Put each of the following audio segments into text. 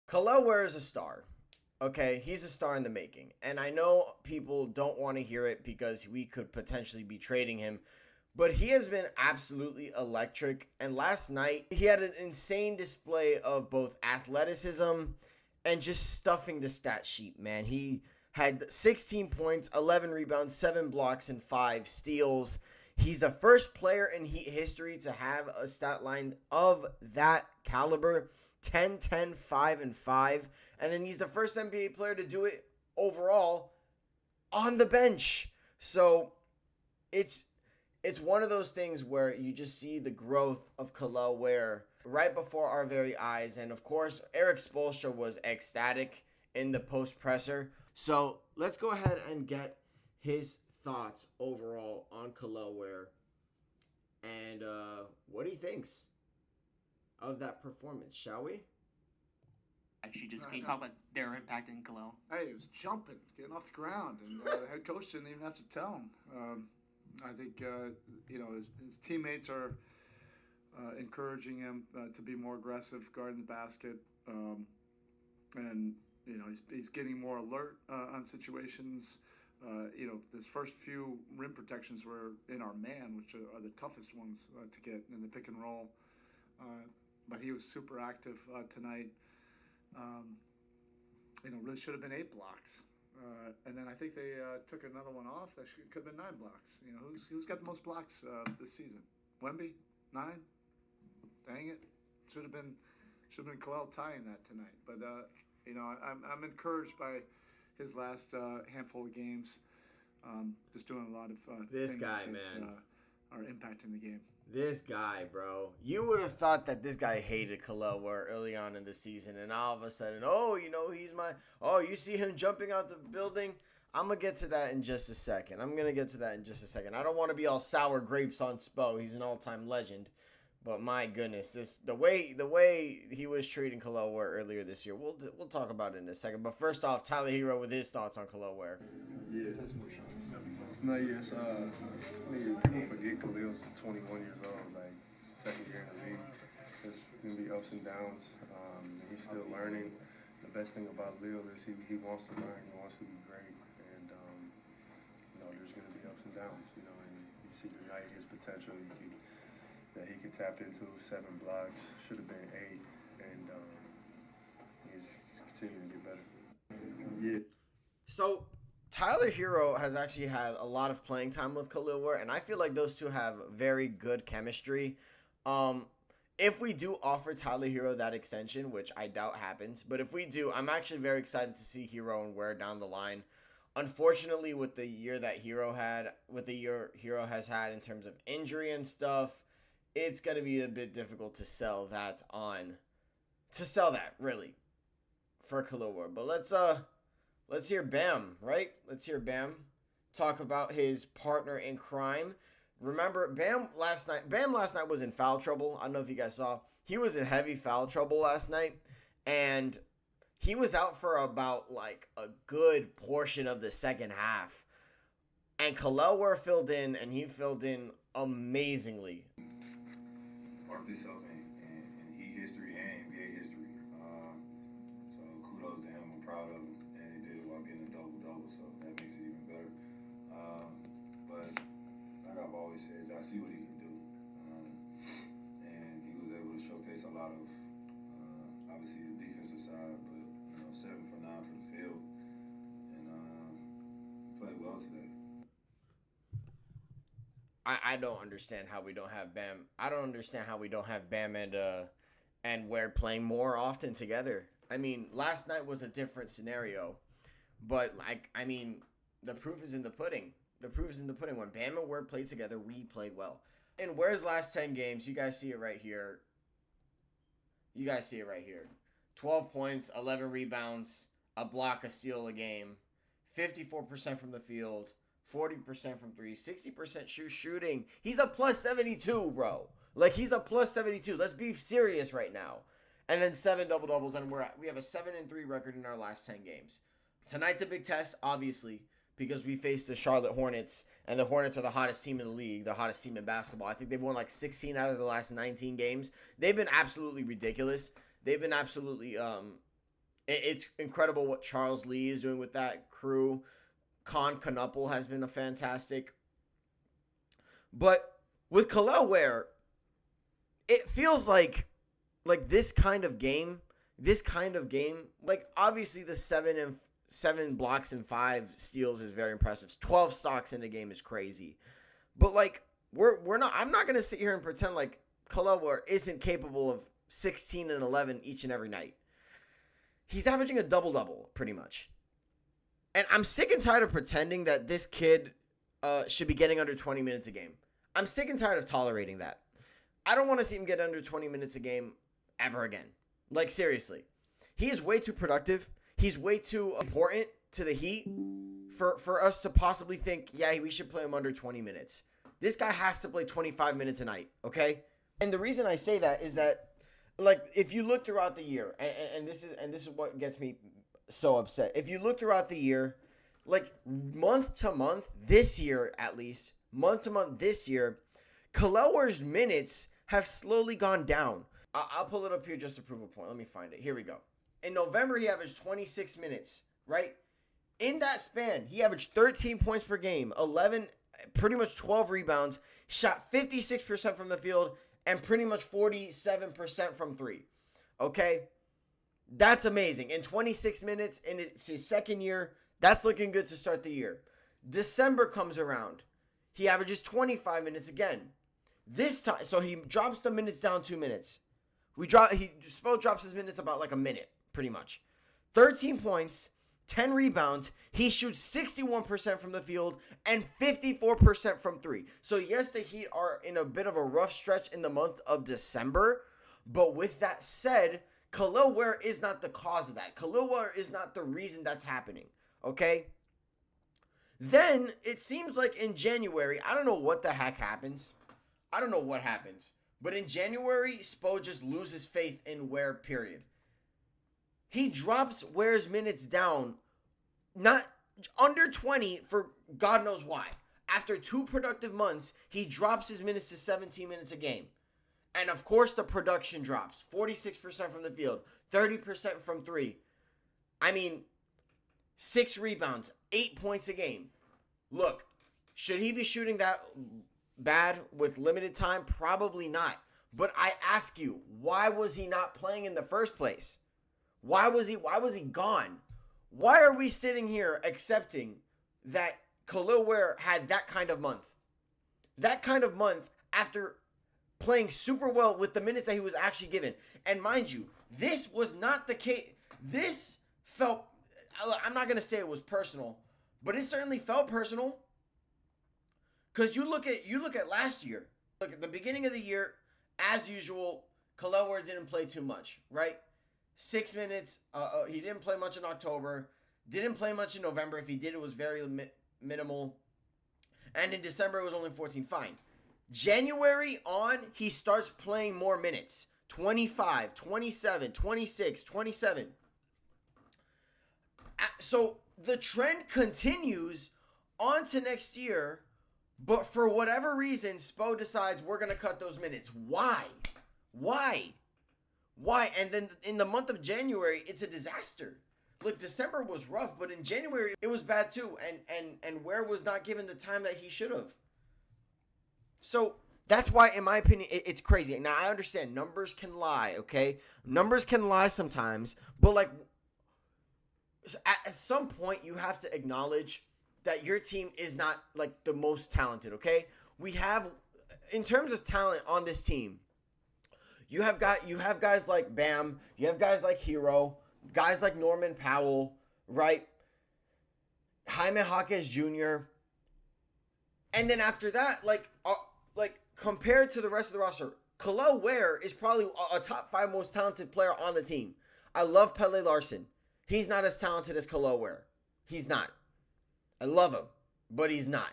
Kalel Ware is a star. Okay, he's a star in the making. And I know people don't want to hear it because we could potentially be trading him. But he has been absolutely electric. And last night, he had an insane display of both athleticism and just stuffing the stat sheet, man. He had 16 points, 11 rebounds, 7 blocks, and 5 steals. He's the first player in Heat history to have a stat line of that caliber. 10, 10, 5, and 5. And then he's the first NBA player to do it overall on the bench. So it's one of those things where you just see the growth of Kalel Ware right before our very eyes. And of course, Eric Spoelstra was ecstatic in the post presser. So let's go ahead and get his thoughts overall on Kalel Ware and what he thinks of that performance, shall we? Actually, just can you talk about their impact in Kalel? Hey, he was jumping, getting off the ground, and the head coach didn't even have to tell him. I think his teammates are encouraging him to be more aggressive guarding the basket, and he's getting more alert on situations. His first few rim protections were in our man, which are the toughest ones to get in the pick and roll. But he was super active tonight. Really should have been 8 blocks. And then I think they took another one off. That could have been 9 blocks. Who's got the most blocks this season? Wemby, 9. Dang it, should have been Kalel tying that tonight. But I'm encouraged by his last handful of games. Just doing a lot of this things guy, that man, are impacting the game. This guy, bro. You would have thought that this guy hated Kalel Ware early on in the season, and all of a sudden, he's my. Oh, you see him jumping out the building? I'm going to get to that in just a second. I don't want to be all sour grapes on Spo. He's an all-time legend. But my goodness, the way he was treating Kalel Ware earlier this year, we'll talk about it in a second. But first off, Tyler Hero with his thoughts on Kalel Ware. Yeah, that's more shots. No, yes. People forget Khalil's 21 years old, like second year in the league. There's gonna be ups and downs. He's still learning. The best thing about Lil is he wants to learn. He wants to be great, and there's gonna be ups and downs. And you see tonight his potential. That he could tap into 7 blocks. Should have been 8, and he's continuing to get better. Yeah. So Tyler Hero has actually had a lot of playing time with Kalel Ware, and I feel like those two have very good chemistry. If we do offer Tyler Hero that extension, which I doubt happens, but if we do, I'm actually very excited to see Hero and Ware down the line. Unfortunately, with the year Hero has had in terms of injury and stuff, it's gonna be a bit difficult to sell that really for Kalel Ware. But let's hear Bam, right? Let's hear Bam talk about his partner in crime. Remember, Bam last night was in foul trouble. I don't know if you guys saw. He was in heavy foul trouble last night, and he was out for about like a good portion of the second half. And Kalel Ware filled in, and he filled in amazingly. Mark this up in Heat history and NBA history. So kudos to him. I'm proud of him, and he did it while getting a double-double, so that makes it even better. But like I've always said, I see what he can do, and he was able to showcase a lot of obviously the defensive side, but 7 for 9 for the field, and played well today. I don't understand how we don't have Bam. I don't understand how we don't have Bam and Ware playing more often together. I mean, last night was a different scenario, but the proof is in the pudding. The proof is in the pudding. When Bam and Ware played together, we played well. In Ware's last 10 games, you guys see it right here. 12 points, 11 rebounds, a block, a steal a game, 54% from the field, 40% from 3, 60% shooting. He's a plus 72, bro. Like, he's a plus 72. Let's be serious right now. And then 7 double-doubles, and we have a 7-3 record in our last 10 games. Tonight's a big test, obviously, because we faced the Charlotte Hornets, and the Hornets are the hottest team in the league, the hottest team in basketball. I think they've won like 16 out of the last 19 games. They've been absolutely ridiculous. They've been absolutely It's incredible what Charles Lee is doing with that crew. Con Knuppel has been a fantastic. But with Kalel Ware, it feels like this kind of game, like obviously the 7 blocks and 5 steals is very impressive. 12 stocks in the game is crazy. But like I'm not gonna sit here and pretend like Kalel Ware isn't capable of 16 and 11 each and every night. He's averaging a double-double pretty much. And I'm sick and tired of pretending that this kid should be getting under 20 minutes a game. I'm sick and tired of tolerating that. I don't want to see him get under 20 minutes a game ever again. Like, seriously. He is way too productive. He's way too important to the Heat for us to possibly think, yeah, we should play him under 20 minutes. This guy has to play 25 minutes a night, okay? And the reason I say that is that, like, if you look throughout the year, and this is what gets me so upset. If you look throughout the year, like month to month, this year at least, month to month this year, Kalel Ware's minutes have slowly gone down. I'll pull it up here just to prove a point. Let me find it. Here we go. In November, he averaged 26 minutes, right? In that span, he averaged 13 points per game, pretty much 12 rebounds, shot 56% from the field, and pretty much 47% from 3. Okay? That's amazing. In 26 minutes, and it's his second year, that's looking good to start the year. December comes around. He averages 25 minutes again. This time, so he drops the minutes down 2 minutes. Spo drops his minutes about like a minute, pretty much. 13 points, 10 rebounds. He shoots 61% from the field and 54% from 3. So yes, the Heat are in a bit of a rough stretch in the month of December. But with that said, Kalel Ware is not the cause of that. Kalel Ware is not the reason that's happening. Okay? Then, it seems like in January, I don't know what the heck happens. I don't know what happens. But in January, Spo just loses faith in Ware, period. He drops Ware's minutes down, not under 20 for God knows why. After 2 productive months, he drops his minutes to 17 minutes a game. And of course, the production drops. 46% from the field, 30% from 3. I mean, 6 rebounds, 8 points a game. Look, should he be shooting that bad with limited time? Probably not. But I ask you, why was he not playing in the first place? Why was he gone? Why are we sitting here accepting that Kalel Ware had that kind of month? That kind of month after playing super well with the minutes that he was actually given. And mind you, this was not the case. This felt, I'm not going to say it was personal, but it certainly felt personal. Because you look at last year. Look, at the beginning of the year, as usual, Kalel Ware didn't play too much, right? 6 minutes. He didn't play much in October. Didn't play much in November. If he did, it was very minimal. And in December, it was only 14. Fine. January on, he starts playing more minutes. 25, 27, 26, 27. So the trend continues on to next year, but for whatever reason, Spo decides we're going to cut those minutes. Why? And then in the month of January, it's a disaster. Look, December was rough, but in January, it was bad too. And Ware was not given the time that he should have. So that's why, in my opinion, it's crazy. Now, I understand numbers can lie, okay? Numbers can lie sometimes, but like at some point, you have to acknowledge that your team is not like the most talented, okay? We have, in terms of talent on this team, you have guys like Bam, you have guys like Hero, guys like Norman Powell, right? Jaime Jaquez Jr. And then after that, like compared to the rest of the roster, Kalel Ware is probably a top 5 most talented player on the team. I love Pelle Larsson. He's not as talented as Kalel Ware. He's not. I love him, but he's not.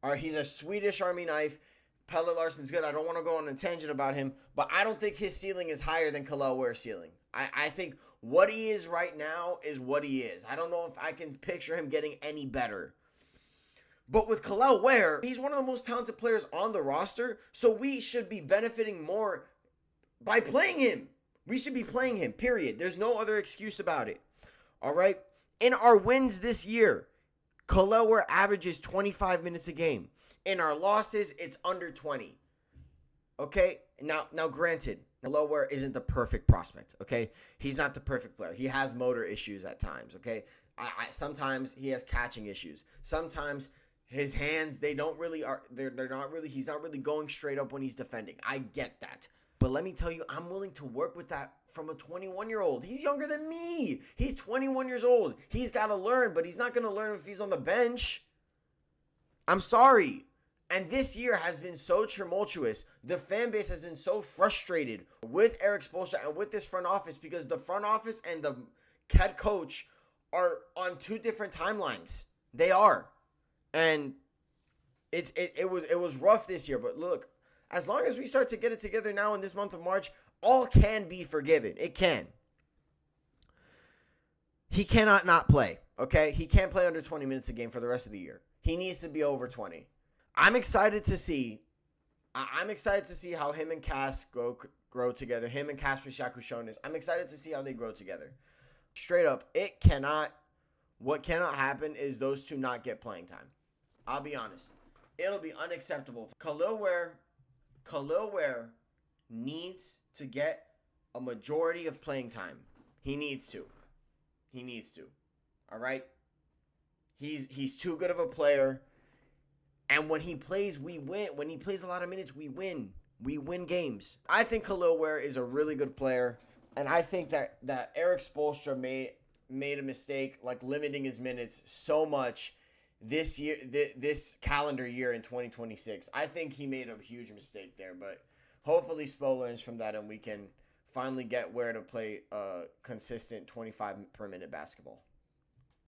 All right, he's a Swedish Army knife. Pelle Larsson's good. I don't want to go on a tangent about him, but I don't think his ceiling is higher than Kalel Ware's ceiling. I think what he is right now is what he is. I don't know if I can picture him getting any better. But with Kalel Ware, he's one of the most talented players on the roster, so we should be benefiting more by playing him. We should be playing him, period. There's no other excuse about it. All right? In our wins this year, Kalel Ware averages 25 minutes a game. In our losses, it's under 20. Okay? Now granted, Kalel Ware isn't the perfect prospect, okay? He's not the perfect player. He has motor issues at times, okay? Sometimes he has catching issues. Sometimes his hands, they're not really, he's not really going straight up when he's defending. I get that. But let me tell you, I'm willing to work with that from a 21-year-old. He's younger than me. He's 21 years old. He's got to learn, but he's not going to learn if he's on the bench. I'm sorry. And this year has been so tumultuous. The fan base has been so frustrated with Erik Spoelstra and with this front office because the front office and the head coach are on two different timelines. They are. And it was rough this year. But look, as long as we start to get it together now in this month of March, all can be forgiven. It can. He cannot not play, okay? He can't play under 20 minutes a game for the rest of the year. He needs to be over 20. I'm excited to see how him and Cass grow together. Him and Casper Shakushonis. I'm excited to see how they grow together. Straight up, what cannot happen is those two not get playing time. I'll be honest. It'll be unacceptable. Kalel Ware needs to get a majority of playing time. He needs to. All right? He's too good of a player. And when he plays, we win. When he plays a lot of minutes, we win. We win games. I think Kalel Ware is a really good player. And I think that Erik Spoelstra made a mistake, like limiting his minutes so much this year, this calendar year in 2026. I think he made a huge mistake there. But hopefully Spo learns from that and we can finally get Ware to play consistent 25 per minute basketball.